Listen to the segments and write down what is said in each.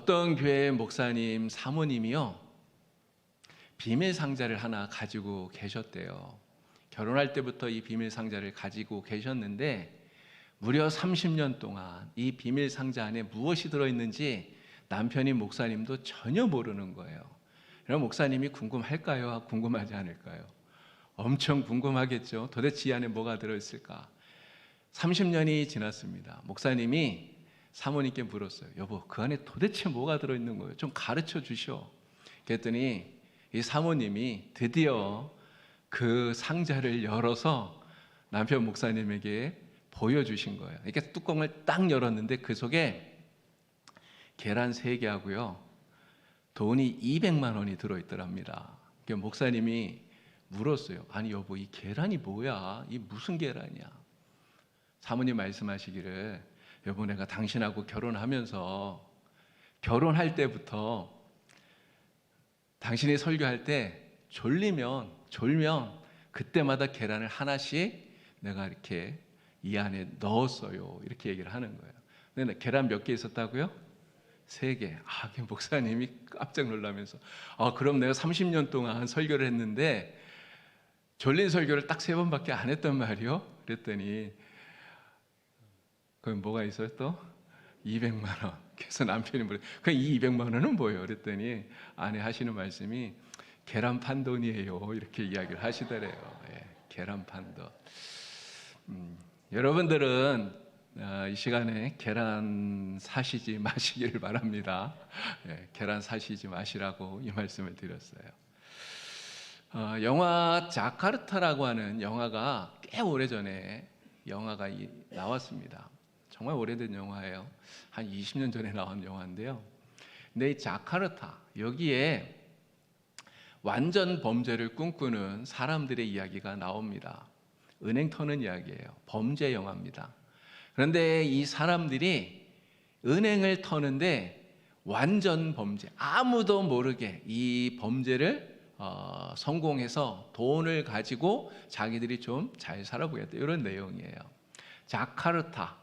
어떤 교회 목사님 사모님이요, 비밀 상자를 하나 가지고 계셨대요. 결혼할 때부터 이 비밀 상자를 가지고 계셨는데 무려 30년 동안 이 비밀 상자 안에 무엇이 들어있는지 남편인 목사님도 전혀 모르는 거예요. 그럼 목사님이 궁금할까요? 궁금하지 않을까요? 엄청 궁금하겠죠. 도대체 이 안에 뭐가 들어있을까? 30년이 지났습니다. 목사님이 사모님께 물었어요. 여보, 그 안에 도대체 뭐가 들어있는 거예요? 좀 가르쳐 주셔. 그랬더니 이 사모님이 드디어 그 상자를 열어서 남편 목사님에게 보여주신 거예요. 이렇게 뚜껑을 딱 열었는데 그 속에 계란 3개 하고요, 돈이 200만 원이 들어있더랍니다. 목사님이 물었어요. 아니 여보, 이 계란이 뭐야? 이 무슨 계란이야? 사모님 말씀하시기를, 여보, 내가 당신하고 결혼하면서 결혼할 때부터 당신이 설교할 때 졸면 그때마다 계란을 하나씩 내가 이렇게 이 안에 넣었어요. 이렇게 얘기를 하는 거예요. 근데 계란 몇 개 있었다고요? 3개. 그 목사님이 깜짝 놀라면서, 그럼 내가 30년 동안 설교를 했는데 졸린 설교를 딱 3번밖에 안 했단 말이요? 그랬더니 그럼 뭐가 있어요 또? 200만 원. 그래서 남편이 물어요. 그럼 이 200만 원은 뭐예요? 그랬더니 아내 하시는 말씀이 계란 판 돈이에요. 이렇게 이야기를 하시더래요. 계란 판 돈. 여러분들은 이 시간에 계란 사시지 마시기를 바랍니다. 계란 사시지 마시라고 이 말씀을 드렸어요. 영화 자카르타라고 하는 영화가 꽤 오래전에 영화가 나왔습니다. 정말 오래된 영화예요. 한 20년 전에 나온 영화인데요. 근데 이 자카르타, 여기에 완전 범죄를 꿈꾸는 사람들의 이야기가 나옵니다. 은행 터는 이야기예요. 범죄 영화입니다. 그런데 이 사람들이 은행을 터는데 완전 범죄, 아무도 모르게 이 범죄를 성공해서 돈을 가지고 자기들이 좀 잘 살아보겠다, 이런 내용이에요. 자카르타,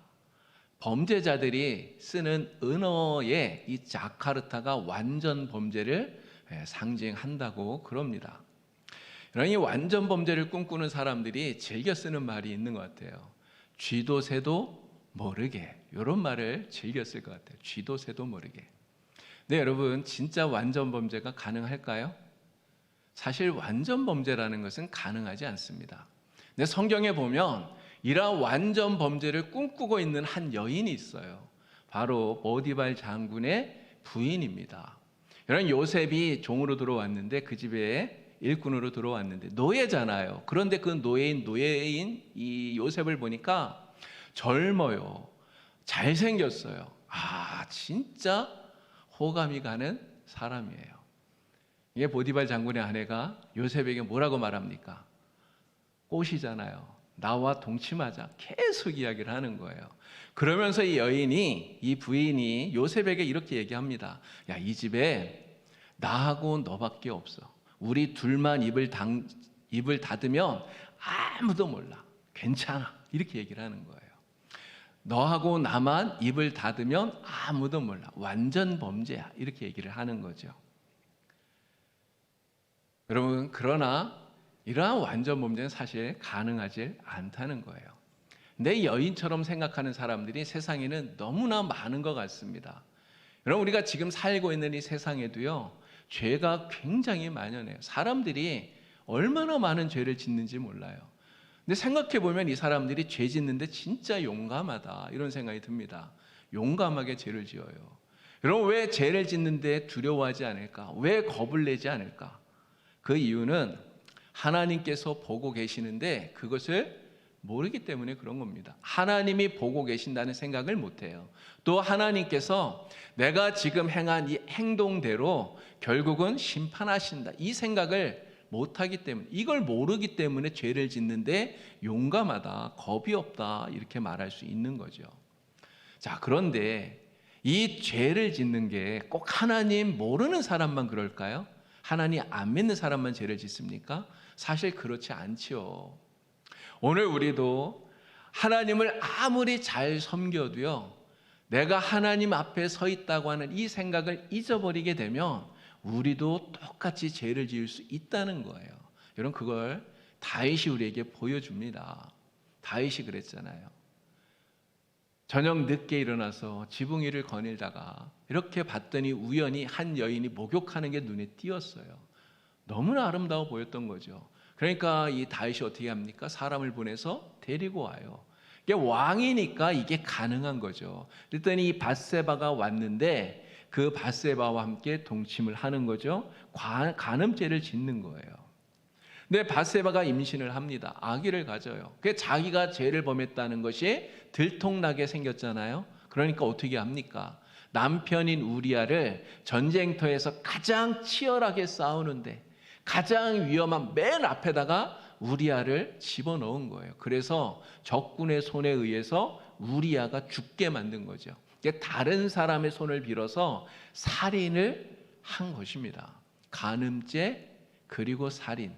범죄자들이 쓰는 은어에 이 자카르타가 완전 범죄를 상징한다고 그럽니다. 이 완전 범죄를 꿈꾸는 사람들이 즐겨 쓰는 말이 있는 것 같아요. 쥐도 새도 모르게, 이런 말을 즐겨 쓸 것 같아요. 쥐도 새도 모르게. 네, 여러분, 진짜 완전 범죄가 가능할까요? 사실 완전 범죄라는 것은 가능하지 않습니다. 근데 성경에 보면 이러한 완전 범죄를 꿈꾸고 있는 한 여인이 있어요. 바로 보디발 장군의 부인입니다. 이런 요셉이 종으로 들어왔는데, 그 집에 일꾼으로 들어왔는데 노예잖아요. 그런데 그 노예인 이 요셉을 보니까 젊어요. 잘생겼어요. 진짜 호감이 가는 사람이에요. 이게 보디발 장군의 아내가 요셉에게 뭐라고 말합니까? 꽃이잖아요. 나와 동침하자. 계속 이야기를 하는 거예요. 그러면서 이 여인이, 이 부인이 요셉에게 이렇게 얘기합니다. 야, 이 집에 나하고 너밖에 없어. 우리 둘만 입을 닫으면 아무도 몰라. 괜찮아. 이렇게 얘기를 하는 거예요. 너하고 나만 입을 닫으면 아무도 몰라. 완전 범죄야. 이렇게 얘기를 하는 거죠. 여러분, 그러나 이러한 완전 범죄는 사실 가능하지 않다는 거예요. 내 여인처럼 생각하는 사람들이 세상에는 너무나 많은 것 같습니다. 여러분, 우리가 지금 살고 있는 이 세상에도요, 죄가 굉장히 만연해요. 사람들이 얼마나 많은 죄를 짓는지 몰라요. 근데 생각해 보면 이 사람들이 죄 짓는데 진짜 용감하다, 이런 생각이 듭니다. 용감하게 죄를 지어요. 여러분, 왜 죄를 짓는데 두려워하지 않을까? 왜 겁을 내지 않을까? 그 이유는 하나님께서 보고 계시는데 그것을 모르기 때문에 그런 겁니다. 하나님이 보고 계신다는 생각을 못해요. 또 하나님께서 내가 지금 행한 이 행동대로 결국은 심판하신다, 이 생각을 못하기 때문에, 이걸 모르기 때문에 죄를 짓는데 용감하다, 겁이 없다, 이렇게 말할 수 있는 거죠. 자, 그런데 이 죄를 짓는 게 꼭 하나님 모르는 사람만 그럴까요? 하나님 안 믿는 사람만 죄를 짓습니까? 사실 그렇지 않지요. 오늘 우리도 하나님을 아무리 잘 섬겨도요, 내가 하나님 앞에 서 있다고 하는 이 생각을 잊어버리게 되면 우리도 똑같이 죄를 지을 수 있다는 거예요. 여러분, 그걸 다윗이 우리에게 보여줍니다. 다윗이 그랬잖아요. 저녁 늦게 일어나서 지붕 위를 거닐다가 이렇게 봤더니 우연히 한 여인이 목욕하는 게 눈에 띄었어요. 너무나 아름다워 보였던 거죠. 그러니까 이 다윗이 어떻게 합니까? 사람을 보내서 데리고 와요. 이게 왕이니까 이게 가능한 거죠. 그랬더니 이 밧세바가 왔는데 그 밧세바와 함께 동침을 하는 거죠. 간음죄를 짓는 거예요. 근데 밧세바가 임신을 합니다. 아기를 가져요. 그게 자기가 죄를 범했다는 것이 들통나게 생겼잖아요. 그러니까 어떻게 합니까? 남편인 우리아를 전쟁터에서 가장 치열하게 싸우는데 가장 위험한 맨 앞에다가 우리아를 집어넣은 거예요. 그래서 적군의 손에 의해서 우리아가 죽게 만든 거죠. 다른 사람의 손을 빌어서 살인을 한 것입니다. 간음죄 그리고 살인.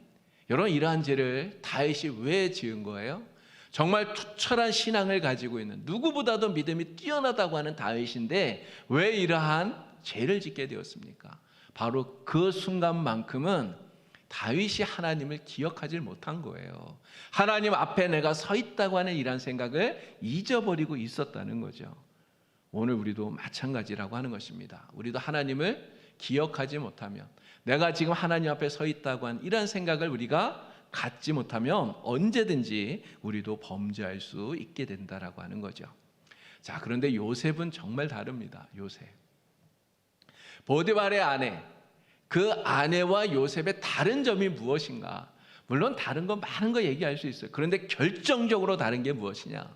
여러분, 이러한 죄를 다윗이 왜 지은 거예요? 정말 투철한 신앙을 가지고 있는, 누구보다도 믿음이 뛰어나다고 하는 다윗인데 왜 이러한 죄를 짓게 되었습니까? 바로 그 순간만큼은 다윗이 하나님을 기억하지 못한 거예요. 하나님 앞에 내가 서 있다고 하는 이런 생각을 잊어버리고 있었다는 거죠. 오늘 우리도 마찬가지라고 하는 것입니다. 우리도 하나님을 기억하지 못하면, 내가 지금 하나님 앞에 서 있다고 하는 이런 생각을 우리가 갖지 못하면 언제든지 우리도 범죄할 수 있게 된다라고 하는 거죠. 자, 그런데 요셉은 정말 다릅니다. 요셉. 보디발의 아내, 그 아내와 요셉의 다른 점이 무엇인가? 물론 다른 건 많은 거 얘기할 수 있어요. 그런데 결정적으로 다른 게 무엇이냐?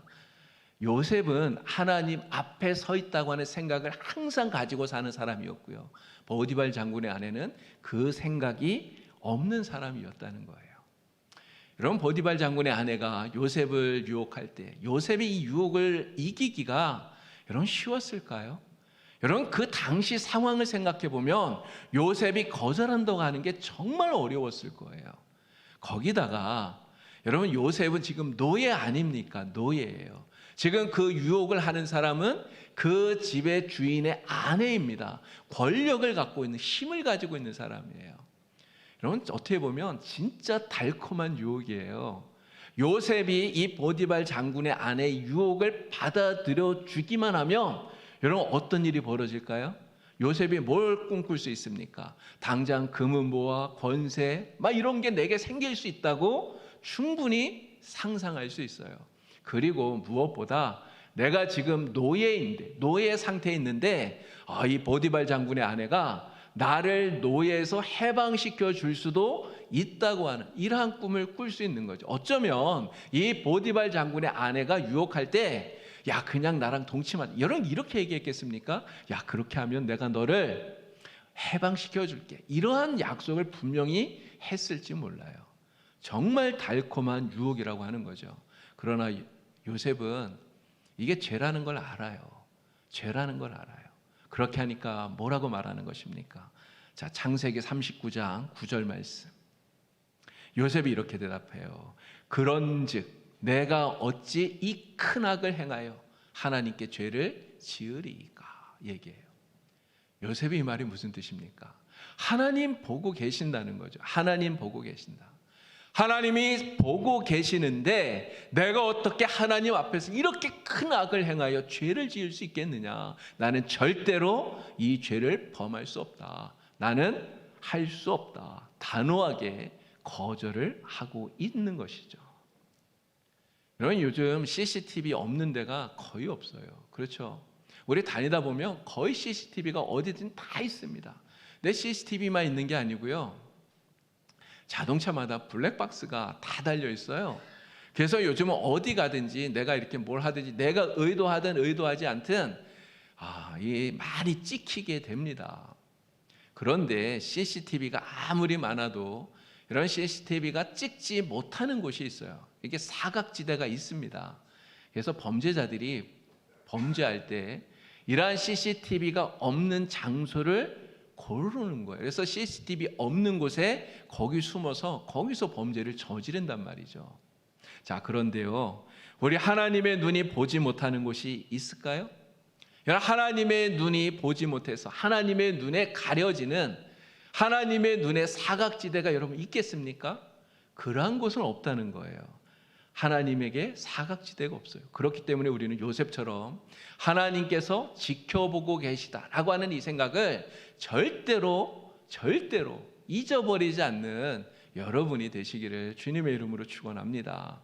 요셉은 하나님 앞에 서 있다고 하는 생각을 항상 가지고 사는 사람이었고요. 보디발 장군의 아내는 그 생각이 없는 사람이었다는 거예요. 여러분, 보디발 장군의 아내가 요셉을 유혹할 때 요셉이 이 유혹을 이기기가 여러분 쉬웠을까요? 여러분, 그 당시 상황을 생각해 보면 요셉이 거절한다고 하는 게 정말 어려웠을 거예요. 거기다가 여러분, 요셉은 지금 노예 아닙니까? 노예예요. 지금 그 유혹을 하는 사람은 그 집의 주인의 아내입니다. 권력을 갖고 있는, 힘을 가지고 있는 사람이에요. 여러분, 어떻게 보면 진짜 달콤한 유혹이에요. 요셉이 이 보디발 장군의 아내의 유혹을 받아들여 주기만 하면 여러분, 어떤 일이 벌어질까요? 요셉이 뭘 꿈꿀 수 있습니까? 당장 금은보화, 권세 막 이런 게 내게 생길 수 있다고 충분히 상상할 수 있어요. 그리고 무엇보다 내가 지금 노예 상태에 있는데 이 보디발 장군의 아내가 나를 노예에서 해방시켜 줄 수도 있다고 하는 이러한 꿈을 꿀 수 있는 거죠. 어쩌면 이 보디발 장군의 아내가 유혹할 때 야, 그냥 나랑 동침하자. 여러분, 이렇게 얘기했겠습니까? 야, 그렇게 하면 내가 너를 해방시켜 줄게. 이러한 약속을 분명히 했을지 몰라요. 정말 달콤한 유혹이라고 하는 거죠. 그러나 요셉은 이게 죄라는 걸 알아요. 죄라는 걸 알아요. 그렇게 하니까 뭐라고 말하는 것입니까? 자, 창세기 39장 9절 말씀. 요셉이 이렇게 대답해요. 그런즉 내가 어찌 이 큰 악을 행하여 하나님께 죄를 지으리이까 얘기해요. 요셉이 이 말이 무슨 뜻입니까? 하나님 보고 계신다는 거죠. 하나님 보고 계신다. 하나님이 보고 계시는데 내가 어떻게 하나님 앞에서 이렇게 큰 악을 행하여 죄를 지을 수 있겠느냐? 나는 절대로 이 죄를 범할 수 없다. 나는 할 수 없다. 단호하게 거절을 하고 있는 것이죠. 여러분, 요즘 CCTV 없는 데가 거의 없어요. 그렇죠? 우리 다니다 보면 거의 CCTV가 어디든 다 있습니다. 내 CCTV만 있는 게 아니고요. 자동차마다 블랙박스가 다 달려 있어요. 그래서 요즘은 어디 가든지 내가 이렇게 뭘 하든지 내가 의도하든 의도하지 않든 이 많이 찍히게 됩니다. 그런데 CCTV가 아무리 많아도 이런 CCTV가 찍지 못하는 곳이 있어요. 이게 사각지대가 있습니다. 그래서 범죄자들이 범죄할 때 이러한 CCTV가 없는 장소를 고르는 거예요. 그래서 CCTV 없는 곳에 거기 숨어서 거기서 범죄를 저지른단 말이죠. 자, 그런데요, 우리 하나님의 눈이 보지 못하는 곳이 있을까요? 여러분, 하나님의 눈이 보지 못해서 하나님의 눈에 가려지는, 하나님의 눈에 사각지대가 여러분 있겠습니까? 그러한 곳은 없다는 거예요. 하나님에게 사각지대가 없어요. 그렇기 때문에 우리는 요셉처럼 하나님께서 지켜보고 계시다라고 하는 이 생각을 절대로 잊어버리지 않는 여러분이 되시기를 주님의 이름으로 축원합니다.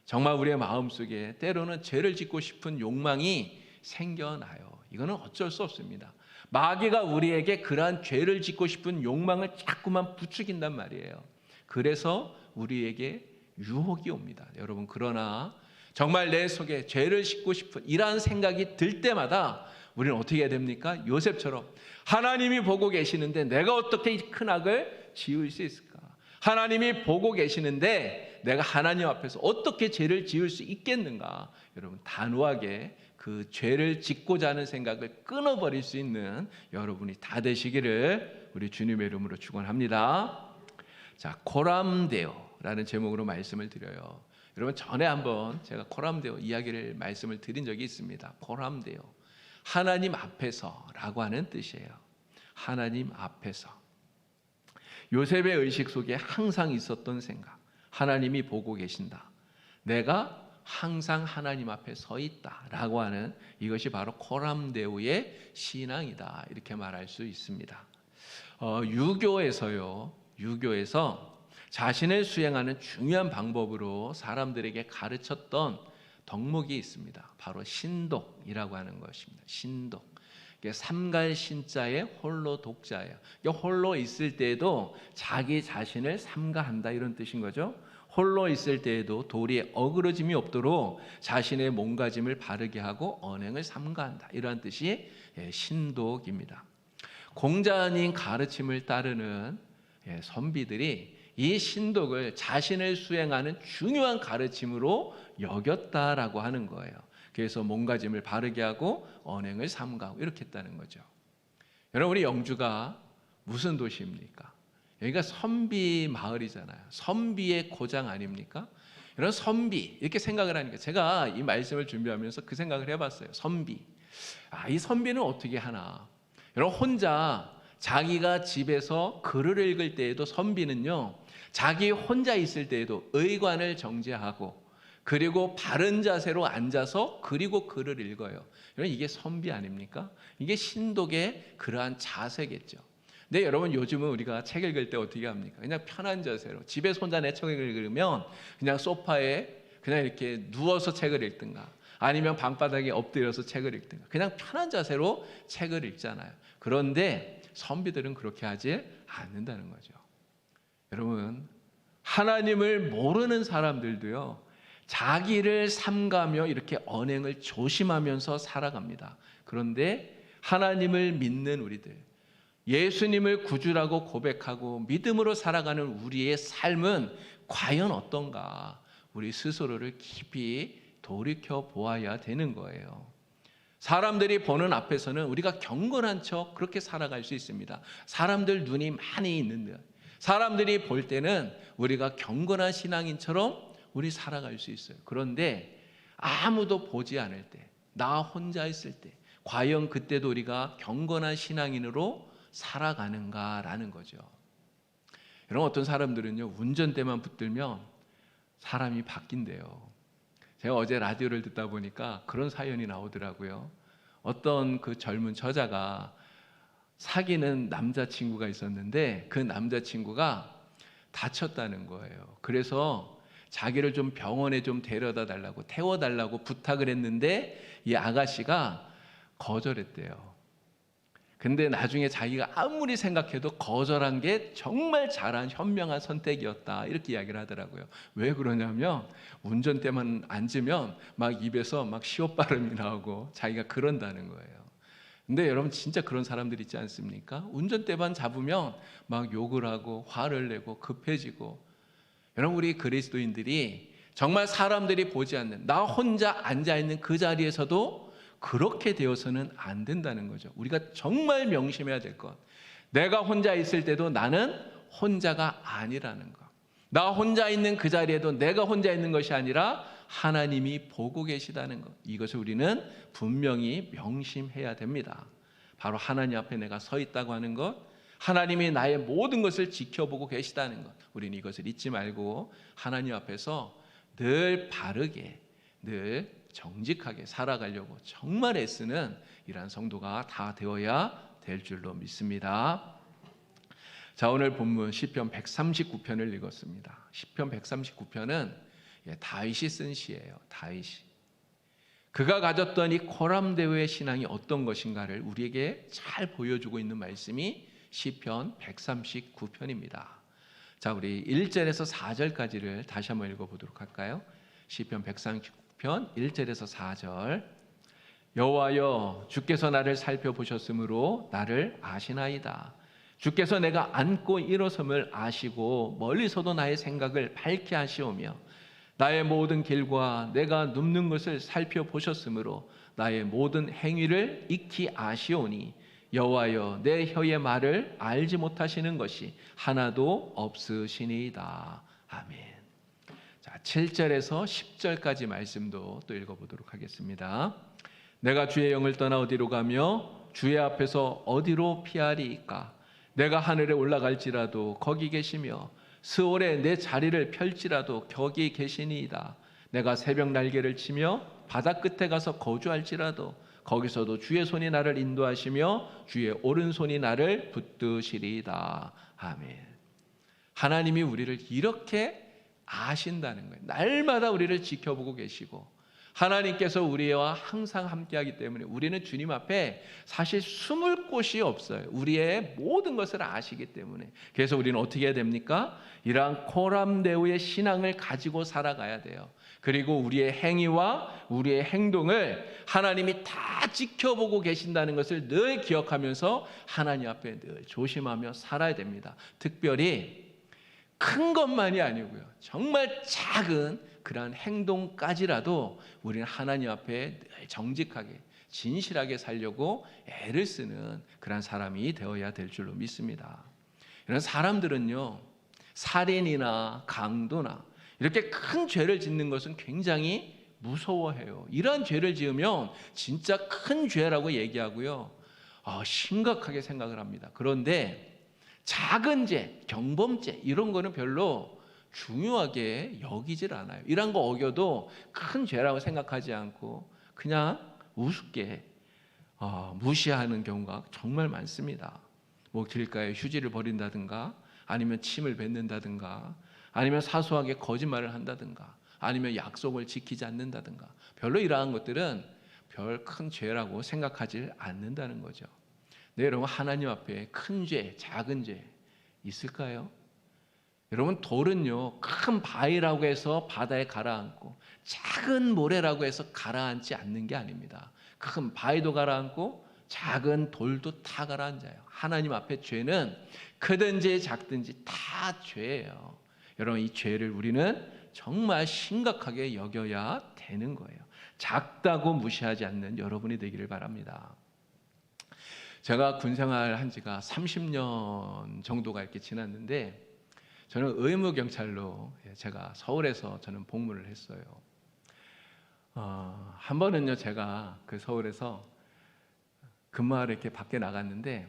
정말 우리의 마음속에 때로는 죄를 짓고 싶은 욕망이 생겨나요. 이거는 어쩔 수 없습니다. 마귀가 우리에게 그러한 죄를 짓고 싶은 욕망을 자꾸만 부추긴단 말이에요. 그래서 우리에게 유혹이 옵니다. 여러분, 그러나 정말 내 속에 죄를 짓고 싶은 이러한 생각이 들 때마다 우리는 어떻게 해야 됩니까? 요셉처럼 하나님이 보고 계시는데 내가 어떻게 이 큰 악을 지을 수 있을까? 하나님이 보고 계시는데 내가 하나님 앞에서 어떻게 죄를 지을 수 있겠는가? 여러분, 단호하게 그 죄를 짓고자 하는 생각을 끊어버릴 수 있는 여러분이 다 되시기를 우리 주님의 이름으로 축원합니다. 자, 코람데오라는 제목으로 말씀을 드려요. 여러분, 전에 한번 제가 코람데오 이야기를 말씀을 드린 적이 있습니다. 코람데오, 하나님 앞에서라고 하는 뜻이에요. 하나님 앞에서. 요셉의 의식 속에 항상 있었던 생각, 하나님이 보고 계신다, 내가 항상 하나님 앞에 서 있다라고 하는 이것이 바로 코람데오의 신앙이다, 이렇게 말할 수 있습니다. 유교에서 자신을 수행하는 중요한 방법으로 사람들에게 가르쳤던 덕목이 있습니다. 바로 신독이라고 하는 것입니다. 신독. 삼갈 신자의 홀로 독자예요. 홀로 있을 때에도 자기 자신을 삼가한다, 이런 뜻인 거죠. 홀로 있을 때에도 도리에 어그러짐이 없도록 자신의 몸가짐을 바르게 하고 언행을 삼가한다, 이러한 뜻이 신독입니다. 공자님 가르침을 따르는 선비들이 이 신독을 자신을 수행하는 중요한 가르침으로 여겼다라고 하는 거예요. 그래서 몸가짐을 바르게 하고 언행을 삼가하고 이렇게 했다는 거죠. 여러분, 우리 영주가 무슨 도시입니까? 여기가 선비 마을이잖아요. 선비의 고장 아닙니까? 여러분, 선비 이렇게 생각을 하니까 제가 이 말씀을 준비하면서 그 생각을 해봤어요. 선비. 이 선비는 어떻게 하나? 여러분, 혼자 자기가 집에서 글을 읽을 때에도 선비는요, 자기 혼자 있을 때에도 의관을 정제하고 그리고 바른 자세로 앉아서 그리고 글을 읽어요. 여러분, 이게 선비 아닙니까? 이게 신독의 그러한 자세겠죠. 근데 여러분, 요즘은 우리가 책 읽을 때 어떻게 합니까? 그냥 편한 자세로, 집에서 혼자 내 책을 읽으면 그냥 소파에 그냥 이렇게 누워서 책을 읽든가 아니면 방바닥에 엎드려서 책을 읽든가 그냥 편한 자세로 책을 읽잖아요. 그런데 선비들은 그렇게 하지 않는다는 거죠. 여러분, 하나님을 모르는 사람들도요, 자기를 삼가며 이렇게 언행을 조심하면서 살아갑니다. 그런데 하나님을 믿는 우리들, 예수님을 구주라고 고백하고 믿음으로 살아가는 우리의 삶은 과연 어떤가? 우리 스스로를 깊이 돌이켜 보아야 되는 거예요. 사람들이 보는 앞에서는 우리가 경건한 척 그렇게 살아갈 수 있습니다. 사람들 눈이 많이 있는데 사람들이 볼 때는 우리가 경건한 신앙인처럼 우리 살아갈 수 있어요. 그런데 아무도 보지 않을 때, 나 혼자 있을 때 과연 그때도 우리가 경건한 신앙인으로 살아가는가라는 거죠. 여러분, 어떤 사람들은요, 운전대만 붙들면 사람이 바뀐대요. 제가 어제 라디오를 듣다 보니까 그런 사연이 나오더라고요. 어떤 그 젊은 저자가 사귀는 남자친구가 있었는데 그 남자친구가 다쳤다는 거예요. 그래서 자기를 좀 병원에 좀 데려다 달라고, 태워달라고 부탁을 했는데 이 아가씨가 거절했대요. 근데 나중에 자기가 아무리 생각해도 거절한 게 정말 잘한 현명한 선택이었다, 이렇게 이야기를 하더라고요. 왜 그러냐면 운전대만 앉으면 막 입에서 막 시옷 발음이 나오고 자기가 그런다는 거예요. 근데 여러분, 진짜 그런 사람들 있지 않습니까? 운전대만 잡으면 막 욕을 하고 화를 내고 급해지고. 여러분, 우리 그리스도인들이 정말 사람들이 보지 않는 나 혼자 앉아있는 그 자리에서도 그렇게 되어서는 안 된다는 거죠. 우리가 정말 명심해야 될 것, 내가 혼자 있을 때도 나는 혼자가 아니라는 것, 나 혼자 있는 그 자리에도 내가 혼자 있는 것이 아니라 하나님이 보고 계시다는 것, 이것을 우리는 분명히 명심해야 됩니다. 바로 하나님 앞에 내가 서 있다고 하는 것, 하나님이 나의 모든 것을 지켜보고 계시다는 것, 우리는 이것을 잊지 말고 하나님 앞에서 늘 바르게, 늘 정직하게 살아가려고 정말 애쓰는 이러한 성도가 다 되어야 될 줄로 믿습니다. 자, 오늘 본문 시편 139편을 읽었습니다. 시편 139편은 다윗이 쓴 시예요. 다윗이. 그가 가졌던 이 코람데오의 신앙이 어떤 것인가를 우리에게 잘 보여주고 있는 말씀이 시편 139편입니다. 자, 우리 1절에서 4절까지를 다시 한번 읽어보도록 할까요? 시편 139편 1절에서 4절. 여호와여, 주께서 나를 살펴보셨으므로 나를 아시나이다. 주께서 내가 앉고 일어섬을 아시고 멀리서도 나의 생각을 밝게 하시오며 나의 모든 길과 내가 눕는 것을 살펴보셨으므로 나의 모든 행위를 익히 아시오니 여호와여, 내 혀의 말을 알지 못하시는 것이 하나도 없으시니이다. 아멘. 자, 7절에서 10절까지 말씀도 또 읽어보도록 하겠습니다. 내가 주의 영을 떠나 어디로 가며 주의 앞에서 어디로 피하리이까? 내가 하늘에 올라갈지라도 거기 계시며 스올에 내 자리를 펼지라도 거기 계시니이다. 내가 새벽 날개를 치며 바다 끝에 가서 거주할지라도 거기서도 주의 손이 나를 인도하시며 주의 오른손이 나를 붙드시리이다. 아멘. 하나님이 우리를 이렇게 아신다는 거예요. 날마다 우리를 지켜보고 계시고 하나님께서 우리와 항상 함께하기 때문에 우리는 주님 앞에 사실 숨을 곳이 없어요. 우리의 모든 것을 아시기 때문에. 그래서 우리는 어떻게 해야 됩니까? 이러한 코람데오의 신앙을 가지고 살아가야 돼요. 그리고 우리의 행위와 우리의 행동을 하나님이 다 지켜보고 계신다는 것을 늘 기억하면서 하나님 앞에 늘 조심하며 살아야 됩니다. 특별히 큰 것만이 아니고요. 정말 작은 그러한 행동까지라도 우리는 하나님 앞에 늘 정직하게 진실하게 살려고 애를 쓰는 그러한 사람이 되어야 될 줄로 믿습니다. 이런 사람들은요, 살인이나 강도나 이렇게 큰 죄를 짓는 것은 굉장히 무서워해요. 이러한 죄를 지으면 진짜 큰 죄라고 얘기하고요, 심각하게 생각을 합니다. 그런데 작은 죄, 경범죄 이런 거는 별로 중요하게 여기질 않아요. 이런 거 어겨도 큰 죄라고 생각하지 않고 그냥 우습게 무시하는 경우가 정말 많습니다. 뭐 길가에 휴지를 버린다든가 아니면 침을 뱉는다든가 아니면 사소하게 거짓말을 한다든가 아니면 약속을 지키지 않는다든가 별로 이러한 것들은 별 큰 죄라고 생각하지 않는다는 거죠. 네, 여러분, 하나님 앞에 큰 죄, 작은 죄 있을까요? 여러분, 돌은요, 큰 바위라고 해서 바다에 가라앉고 작은 모래라고 해서 가라앉지 않는 게 아닙니다. 큰 바위도 가라앉고 작은 돌도 다 가라앉아요. 하나님 앞에 죄는 크든지 작든지 다 죄예요. 여러분, 이 죄를 우리는 정말 심각하게 여겨야 되는 거예요. 작다고 무시하지 않는 여러분이 되기를 바랍니다. 제가 군생활 한 지가 30년 정도가 이렇게 지났는데 저는 의무경찰로 제가 서울에서 저는 복무를 했어요. 한 번은요, 제가 그 서울에서 근무하러 이렇게 밖에 나갔는데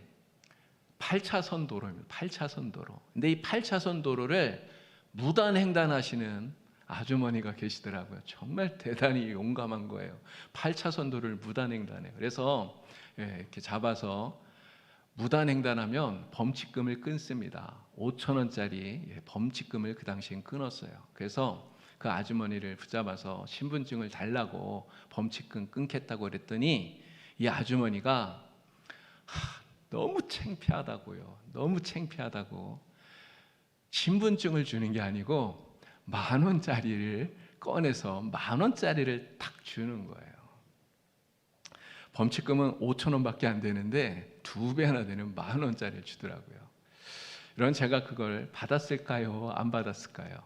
8차선 도로입니다. 8차선 도로. 근데 이 8차선 도로를 무단횡단하시는 아주머니가 계시더라고요. 정말 대단히 용감한 거예요. 8차선 도로를 무단횡단해요. 그래서 이렇게 잡아서 무단횡단하면 범칙금을 끊습니다. 5,000원짜리 범칙금을 그 당시엔 끊었어요. 그래서 그 아주머니를 붙잡아서 신분증을 달라고 범칙금 끊겠다고 그랬더니 이 아주머니가 너무 창피하다고요. 너무 창피하다고 신분증을 주는 게 아니고 10,000원짜리를 꺼내서 10,000원짜리를 탁 주는 거예요. 범칙금은 5,000원밖에 안 되는데 2배나 되는 10,000원짜리를 주더라고요. 이런 제가 그걸 받았을까요? 안 받았을까요?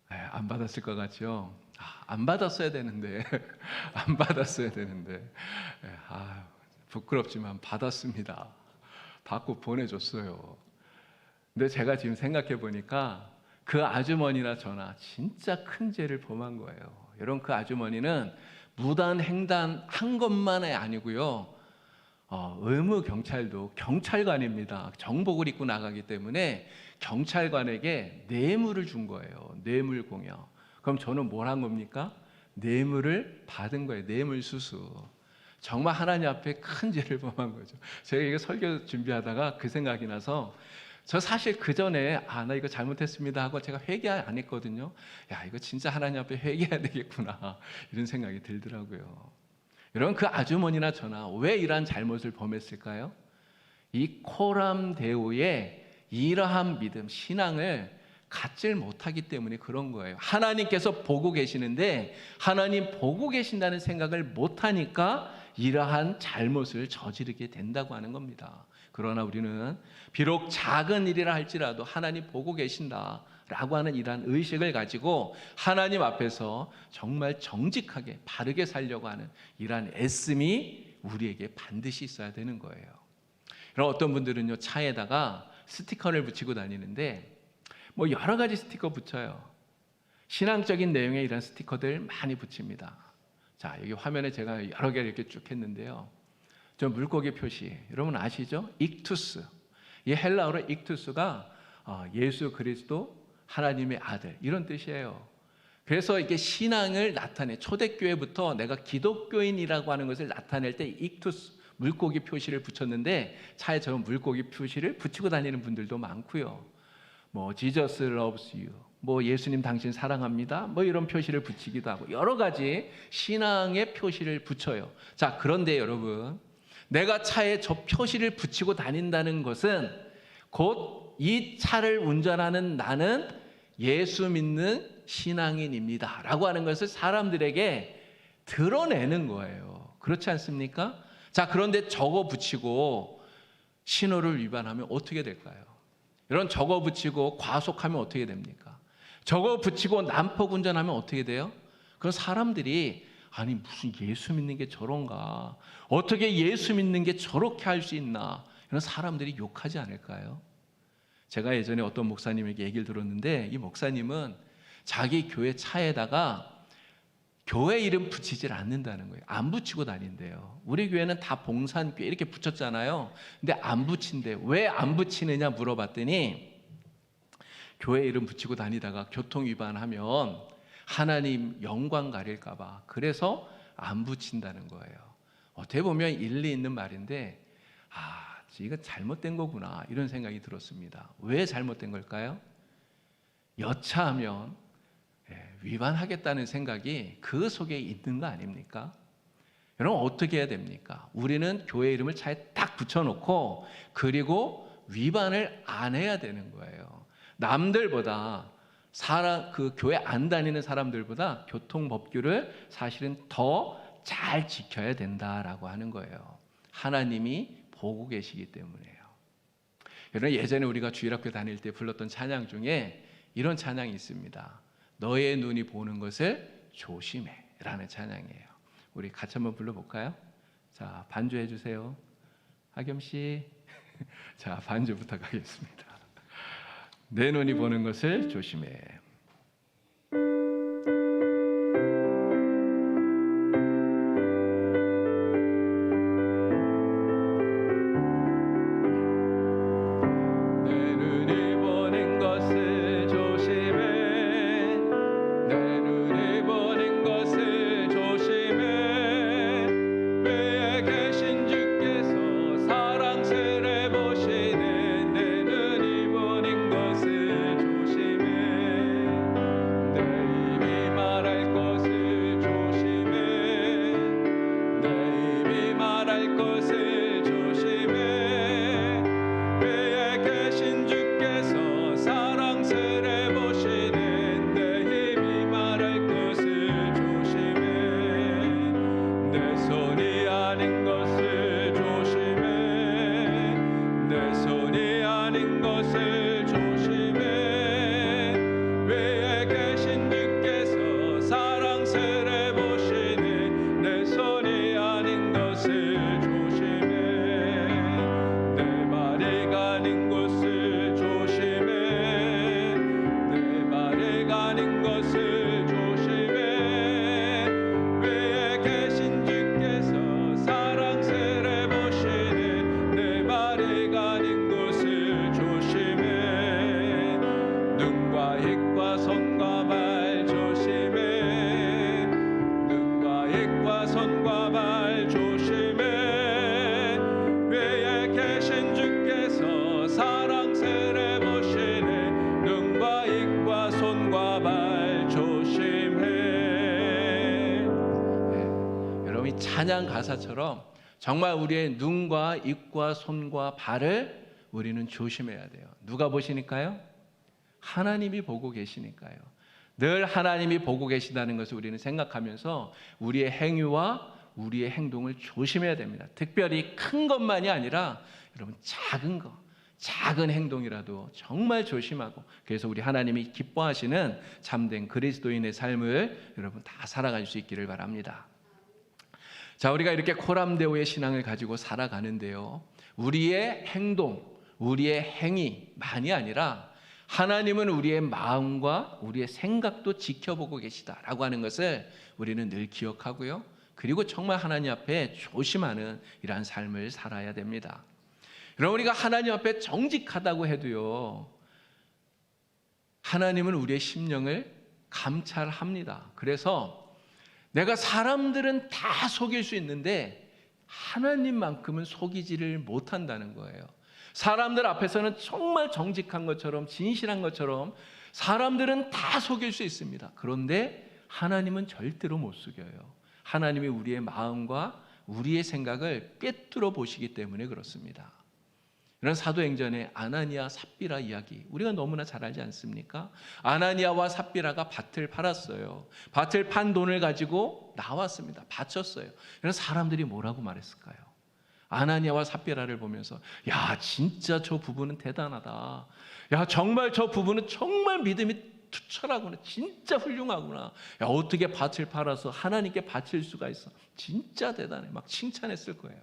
안 받았을 것 같죠? 안 받았어야 되는데 안 받았어야 되는데 부끄럽지만 받았습니다. 받고 보내줬어요. 근데 제가 지금 생각해 보니까 그 아주머니나 저나 진짜 큰 죄를 범한 거예요. 여러분, 그 아주머니는 무단 횡단한 것만이 아니고요. 의무 경찰도 경찰관입니다. 정복을 입고 나가기 때문에 경찰관에게 뇌물을 준 거예요. 뇌물 공여. 그럼 저는 뭘 한 겁니까? 뇌물을 받은 거예요. 뇌물 수수. 정말 하나님 앞에 큰 죄를 범한 거죠. 제가 이거 설교 준비하다가 그 생각이 나서 저 사실 그 전에 나 이거 잘못했습니다 하고 제가 회개 안 했거든요. 야, 이거 진짜 하나님 앞에 회개해야 되겠구나 이런 생각이 들더라고요. 여러분, 그 아주머니나 저나 왜 이러한 잘못을 범했을까요? 이 코람데오의 이러한 믿음, 신앙을 갖질 못하기 때문에 그런 거예요. 하나님께서 보고 계시는데 하나님 보고 계신다는 생각을 못하니까 이러한 잘못을 저지르게 된다고 하는 겁니다. 그러나 우리는 비록 작은 일이라 할지라도 하나님 보고 계신다라고 하는 이러한 의식을 가지고 하나님 앞에서 정말 정직하게 바르게 살려고 하는 이러한 애씀이 우리에게 반드시 있어야 되는 거예요. 그럼 어떤 분들은요, 차에다가 스티커를 붙이고 다니는데 뭐 여러 가지 스티커 붙여요. 신앙적인 내용의 이런 스티커들 많이 붙입니다. 자, 여기 화면에 제가 여러 개 이렇게 쭉 했는데요. 저 물고기 표시, 여러분 아시죠? 익투스. 이 헬라어로 익투스가 예수 그리스도 하나님의 아들 이런 뜻이에요. 그래서 이게 신앙을 나타내 초대교회부터 내가 기독교인이라고 하는 것을 나타낼 때 익투스 물고기 표시를 붙였는데 차에 저 물고기 표시를 붙이고 다니는 분들도 많고요. 뭐 Jesus loves you, 뭐 예수님 당신 사랑합니다, 뭐 이런 표시를 붙이기도 하고 여러 가지 신앙의 표시를 붙여요. 자, 그런데 여러분, 내가 차에 저 표시를 붙이고 다닌다는 것은 곧 이 차를 운전하는 나는 예수 믿는 신앙인입니다 라고 하는 것을 사람들에게 드러내는 거예요. 그렇지 않습니까? 자, 그런데 저거 붙이고 신호를 위반하면 어떻게 될까요? 이런 저거 붙이고 과속하면 어떻게 됩니까? 저거 붙이고 난폭 운전하면 어떻게 돼요? 그런 사람들이 아니 무슨 예수 믿는 게 저런가? 어떻게 예수 믿는 게 저렇게 할 수 있나? 이런 사람들이 욕하지 않을까요? 제가 예전에 어떤 목사님에게 얘기를 들었는데 이 목사님은 자기 교회 차에다가 교회 이름 붙이질 않는다는 거예요. 안 붙이고 다닌대요. 우리 교회는 다 봉산교회 이렇게 붙였잖아요. 근데 안 붙인대. 왜 안 붙이느냐 물어봤더니 교회 이름 붙이고 다니다가 교통 위반하면 하나님 영광 가릴까 봐 그래서 안 붙인다는 거예요. 어떻게 보면 일리 있는 말인데 이거 잘못된 거구나 이런 생각이 들었습니다. 왜 잘못된 걸까요? 여차하면 위반하겠다는 생각이 그 속에 있는 거 아닙니까? 여러분, 어떻게 해야 됩니까? 우리는 교회 이름을 차에 딱 붙여놓고 그리고 위반을 안 해야 되는 거예요. 남들보다 그 교회 안 다니는 사람들보다 교통법규를 사실은 더 잘 지켜야 된다라고 하는 거예요. 하나님이 보고 계시기 때문에요. 여러분, 예전에 우리가 주일학교 다닐 때 불렀던 찬양 중에 이런 찬양이 있습니다. 너의 눈이 보는 것을 조심해 라는 찬양이에요. 우리 같이 한번 불러볼까요? 자, 반주해 주세요. 하겸씨. 자, 반주 부탁하겠습니다. 내 눈이 보는 것을 조심해. 손이 아닌 것을 조심해. 위에 계신 주께서 사랑스레 보시네. 눈과 입과 손과 발 조심해. 여러분, 이 찬양 가사처럼 정말 우리의 눈과 입과 손과 발을 우리는 조심해야 돼요. 누가 보시니까요? 하나님이 보고 계시니까요. 늘 하나님이 보고 계시다는 것을 우리는 생각하면서 우리의 행위와 우리의 행동을 조심해야 됩니다. 특별히 큰 것만이 아니라 여러분, 작은 것, 작은 행동이라도 정말 조심하고, 그래서 우리 하나님이 기뻐하시는 참된 그리스도인의 삶을 여러분 다 살아갈 수 있기를 바랍니다. 자, 우리가 이렇게 코람데오의 신앙을 가지고 살아가는데요, 우리의 행동, 우리의 행위만이 아니라 하나님은 우리의 마음과 우리의 생각도 지켜보고 계시다라고 하는 것을 우리는 늘 기억하고요, 그리고 정말 하나님 앞에 조심하는 이러한 삶을 살아야 됩니다. 여러분, 우리가 하나님 앞에 정직하다고 해도요, 하나님은 우리의 심령을 감찰합니다. 그래서 내가 사람들은 다 속일 수 있는데 하나님만큼은 속이지를 못한다는 거예요. 사람들 앞에서는 정말 정직한 것처럼, 진실한 것처럼 사람들은 다 속일 수 있습니다. 그런데 하나님은 절대로 못 속여요. 하나님이 우리의 마음과 우리의 생각을 꿰뚫어 보시기 때문에 그렇습니다. 이런 사도행전의 아나니아 삽비라 이야기 우리가 너무나 잘 알지 않습니까? 아나니아와 삽비라가 밭을 팔았어요. 밭을 판 돈을 가지고 나왔습니다. 바쳤어요. 이런 사람들이 뭐라고 말했을까요? 아나니아와 삽비라를 보면서, 야, 진짜 저 부부는 대단하다. 야, 정말 저 부부는 정말 믿음이 투철하구나. 진짜 훌륭하구나. 야, 어떻게 밭을 팔아서 하나님께 바칠 수가 있어. 진짜 대단해. 막 칭찬했을 거예요.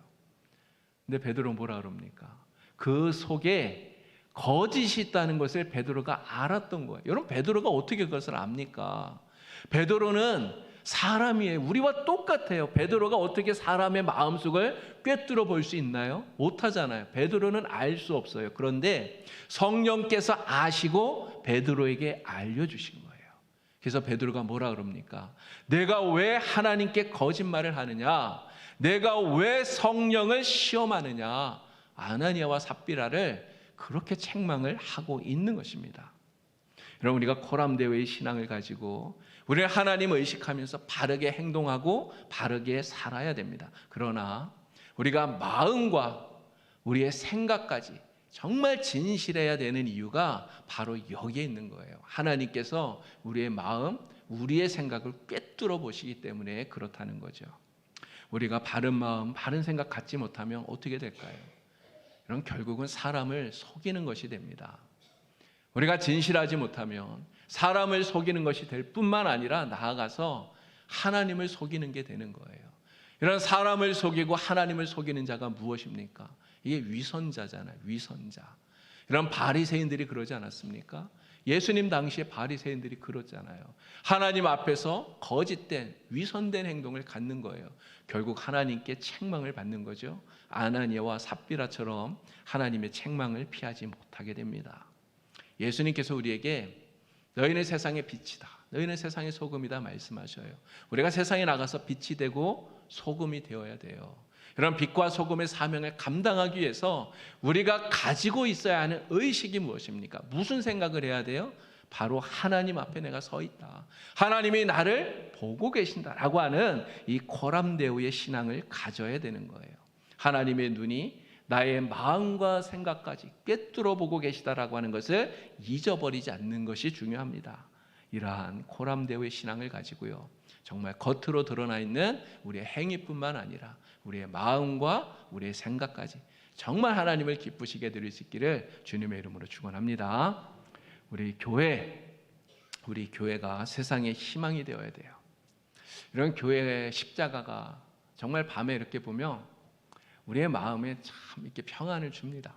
근데 베드로 뭐라 그럽니까? 그 속에 거짓이 있다는 것을 베드로가 알았던 거예요. 여러분, 베드로가 어떻게 그것을 압니까? 베드로는 사람이에요. 우리와 똑같아요. 베드로가 어떻게 사람의 마음속을 꿰뚫어 볼 수 있나요? 못하잖아요. 베드로는 알 수 없어요. 그런데 성령께서 아시고 베드로에게 알려주신 거예요. 그래서 베드로가 뭐라 그럽니까? 내가 왜 하나님께 거짓말을 하느냐? 내가 왜 성령을 시험하느냐? 아나니아와 삽비라를 그렇게 책망을 하고 있는 것입니다. 여러분, 우리가 코람데오의 신앙을 가지고 우리는 하나님을 의식하면서 바르게 행동하고 바르게 살아야 됩니다. 그러나 우리가 마음과 우리의 생각까지 정말 진실해야 되는 이유가 바로 여기에 있는 거예요. 하나님께서 우리의 마음, 우리의 생각을 꿰뚫어 보시기 때문에 그렇다는 거죠. 우리가 바른 마음, 바른 생각 갖지 못하면 어떻게 될까요? 그럼 결국은 사람을 속이는 것이 됩니다. 우리가 진실하지 못하면 사람을 속이는 것이 될 뿐만 아니라 나아가서 하나님을 속이는 게 되는 거예요. 이런 사람을 속이고 하나님을 속이는 자가 무엇입니까? 이게 위선자잖아요. 위선자. 이런 바리새인들이 그러지 않았습니까? 예수님 당시에 바리새인들이 그렇잖아요. 하나님 앞에서 거짓된 위선된 행동을 갖는 거예요. 결국 하나님께 책망을 받는 거죠. 아나니아와 삽비라처럼 하나님의 책망을 피하지 못하게 됩니다. 예수님께서 우리에게 너희는 세상의 빛이다, 너희는 세상의 소금이다 말씀하셔요. 우리가 세상에 나가서 빛이 되고 소금이 되어야 돼요. 이런 빛과 소금의 사명을 감당하기 위해서 우리가 가지고 있어야 하는 의식이 무엇입니까? 무슨 생각을 해야 돼요? 바로 하나님 앞에 내가 서 있다, 하나님이 나를 보고 계신다라고 하는 이 코람데오의 신앙을 가져야 되는 거예요. 하나님의 눈이 나의 마음과 생각까지 꿰뚫어 보고 계시다라고 하는 것을 잊어버리지 않는 것이 중요합니다. 이러한 코람데오의 신앙을 가지고요, 정말 겉으로 드러나 있는 우리의 행위뿐만 아니라 우리의 마음과 우리의 생각까지 정말 하나님을 기쁘시게 드릴 수 있기를 주님의 이름으로 축원합니다. 우리 교회가 세상의 희망이 되어야 돼요. 이런 교회의 십자가가 정말 밤에 이렇게 보면 우리의 마음에 참 이렇게 평안을 줍니다.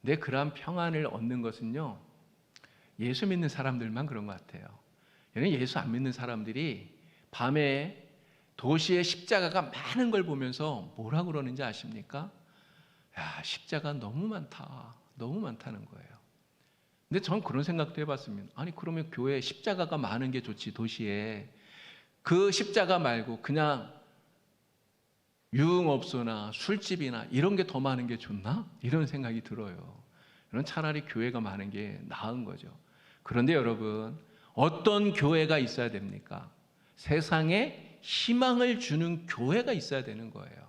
근데 그러한 평안을 얻는 것은요, 예수 믿는 사람들만 그런 것 같아요. 예수 안 믿는 사람들이 밤에 도시의 십자가가 많은 걸 보면서 뭐라 그러는지 아십니까? 야, 십자가 너무 많다, 너무 많다는 거예요. 근데 전 그런 생각도 해봤습니다. 아니, 그러면 교회에 십자가가 많은 게 좋지, 도시에. 그 십자가 말고 그냥 유흥업소나 술집이나 이런 게 더 많은 게 좋나? 이런 생각이 들어요. 그럼 차라리 교회가 많은 게 나은 거죠. 그런데 여러분, 어떤 교회가 있어야 됩니까? 세상에 희망을 주는 교회가 있어야 되는 거예요.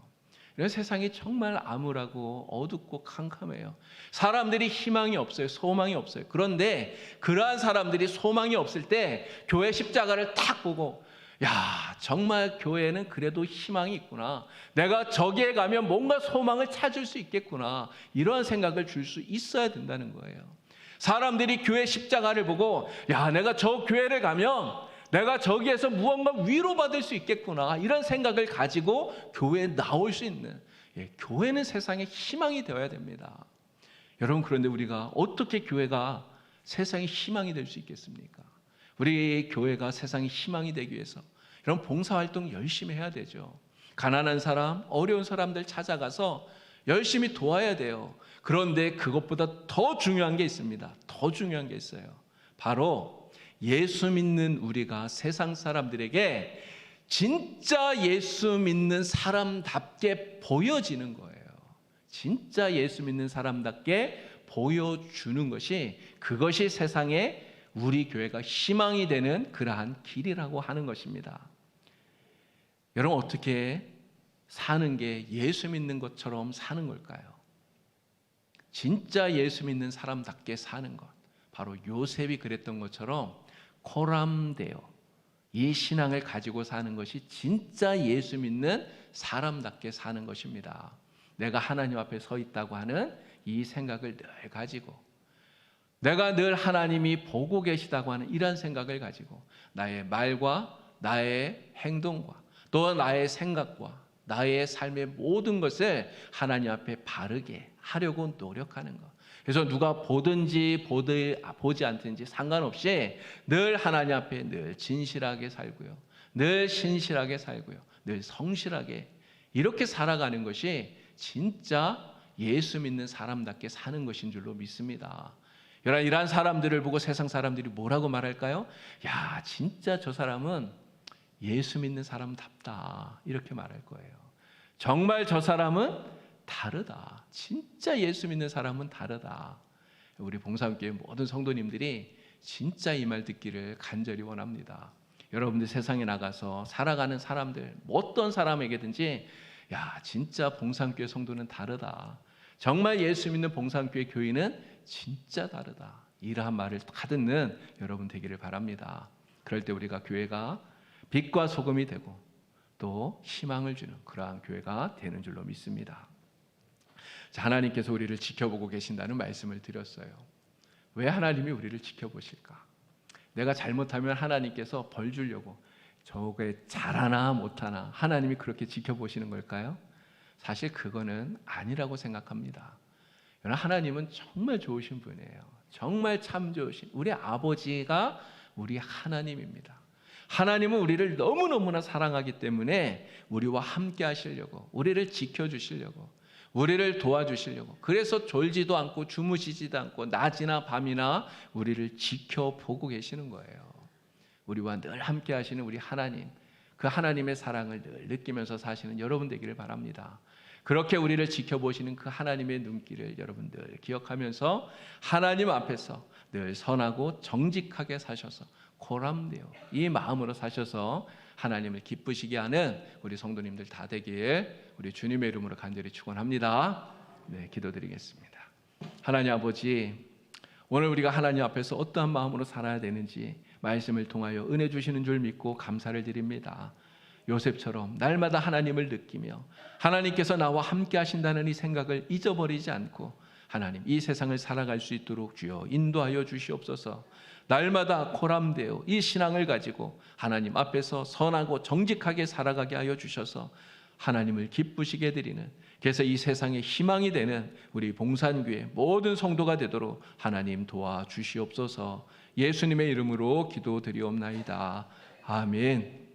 세상이 정말 암울하고 어둡고 캄캄해요. 사람들이 희망이 없어요. 소망이 없어요. 그런데 그러한 사람들이 소망이 없을 때 교회 십자가를 딱 보고, 야, 정말 교회는 그래도 희망이 있구나. 내가 저기에 가면 뭔가 소망을 찾을 수 있겠구나. 이러한 생각을 줄 수 있어야 된다는 거예요. 사람들이 교회 십자가를 보고, 야, 내가 저 교회를 가면 내가 저기에서 무언가 위로받을 수 있겠구나, 이런 생각을 가지고 교회에 나올 수 있는, 교회는 세상에 희망이 되어야 됩니다. 여러분, 그런데 우리가 어떻게 교회가 세상에 희망이 될 수 있겠습니까? 우리 교회가 세상에 희망이 되기 위해서 이런 봉사활동 열심히 해야 되죠. 가난한 사람, 어려운 사람들 찾아가서 열심히 도와야 돼요. 그런데 그것보다 더 중요한 게 있습니다. 더 중요한 게 있어요. 바로 예수 믿는 우리가 세상 사람들에게 진짜 예수 믿는 사람답게 보여지는 거예요. 진짜 예수 믿는 사람답게 보여주는 것이, 그것이 세상에 우리 교회가 희망이 되는 그러한 길이라고 하는 것입니다. 여러분, 어떻게 사는 게 예수 믿는 것처럼 사는 걸까요? 진짜 예수 믿는 사람답게 사는 것, 바로 요셉이 그랬던 것처럼 코람데오, 이 신앙을 가지고 사는 것이 진짜 예수 믿는 사람답게 사는 것입니다. 내가 하나님 앞에 서 있다고 하는 이 생각을 늘 가지고, 내가 늘 하나님이 보고 계시다고 하는 이런 생각을 가지고 나의 말과 나의 행동과 또 나의 생각과 나의 삶의 모든 것을 하나님 앞에 바르게 하려고 노력하는 것. 그래서 누가 보든지 보지 않든지 상관없이 늘 하나님 앞에 늘 진실하게 살고요, 늘 신실하게 살고요, 늘 성실하게 이렇게 살아가는 것이 진짜 예수 믿는 사람답게 사는 것인 줄로 믿습니다. 이러한 사람들을 보고 세상 사람들이 뭐라고 말할까요? 야, 진짜 저 사람은 예수 믿는 사람답다, 이렇게 말할 거예요. 정말 저 사람은 다르다. 진짜 예수 믿는 사람은 다르다. 우리 봉사교회 모든 성도님들이 진짜 이 말 듣기를 간절히 원합니다. 여러분들 세상에 나가서 살아가는 사람들, 어떤 사람에게든지, 야, 진짜 봉사교회 성도는 다르다. 정말 예수 믿는 봉사교회 교인은 진짜 다르다. 이러한 말을 가듣는 여러분 되기를 바랍니다. 그럴 때 우리가 교회가 빛과 소금이 되고 또 희망을 주는 그러한 교회가 되는 줄로 믿습니다. 자, 하나님께서 우리를 지켜보고 계신다는 말씀을 드렸어요. 왜 하나님이 우리를 지켜보실까? 내가 잘못하면 하나님께서 벌 주려고 저게 잘하나 못하나 하나님이 그렇게 지켜보시는 걸까요? 사실 그거는 아니라고 생각합니다. 하나님은 정말 좋으신 분이에요. 정말 참 좋으신 우리 아버지가 우리 하나님입니다. 하나님은 우리를 너무너무나 사랑하기 때문에 우리와 함께 하시려고, 우리를 지켜주시려고, 우리를 도와주시려고, 그래서 졸지도 않고 주무시지도 않고 낮이나 밤이나 우리를 지켜보고 계시는 거예요. 우리와 늘 함께 하시는 우리 하나님, 그 하나님의 사랑을 늘 느끼면서 사시는 여러분 되기를 바랍니다. 그렇게 우리를 지켜보시는 그 하나님의 눈길을 여러분들 기억하면서 하나님 앞에서 늘 선하고 정직하게 사셔서 코람데오, 이 마음으로 사셔서 하나님을 기쁘시게 하는 우리 성도님들 다 되길 우리 주님의 이름으로 간절히 축원합니다. 네, 기도드리겠습니다. 하나님 아버지, 오늘 우리가 하나님 앞에서 어떠한 마음으로 살아야 되는지 말씀을 통하여 은혜 주시는 줄 믿고 감사를 드립니다. 요셉처럼 날마다 하나님을 느끼며 하나님께서 나와 함께 하신다는 이 생각을 잊어버리지 않고 하나님, 이 세상을 살아갈 수 있도록 주여 인도하여 주시옵소서. 날마다 코람데오, 이 신앙을 가지고 하나님 앞에서 선하고 정직하게 살아가게 하여 주셔서 하나님을 기쁘시게 드리는, 그래서 이 세상에 희망이 되는 우리 봉산교회 모든 성도가 되도록 하나님 도와주시옵소서. 예수님의 이름으로 기도드리옵나이다. 아멘.